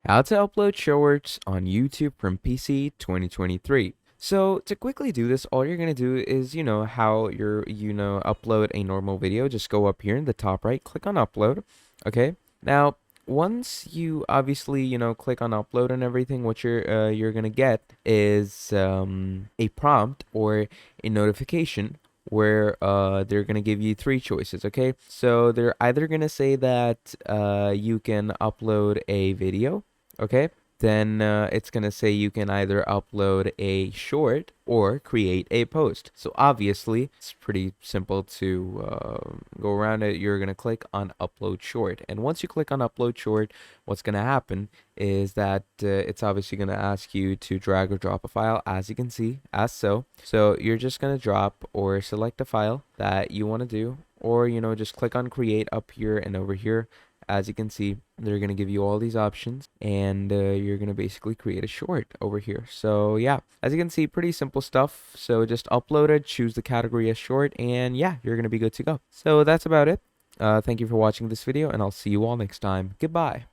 How to upload shorts on YouTube from PC 2023. So to quickly do this, all you're going to do is, how upload a normal video. Just go up here in the top right, click on upload. Okay. Now, once you obviously, click on upload and everything, what you're going to get is a prompt or a notification where they're going to give you three choices. Okay. So they're either going to say that you can upload a video. Okay, then it's going to say you can either upload a short or create a post. So obviously, it's pretty simple to go around it. You're going to click on upload short. And once you click on upload short, what's going to happen is that it's obviously going to ask you to drag or drop a file, as you can see, as so. So you're just going to drop or select a file that you want to do, or, just click on create up here and over here. As you can see, they're going to give you all these options, and you're going to basically create a short over here. So yeah, as you can see, pretty simple stuff. So just upload it, choose the category as short, and yeah, you're going to be good to go. So that's about it. Thank you for watching this video, and I'll see you all next time. Goodbye.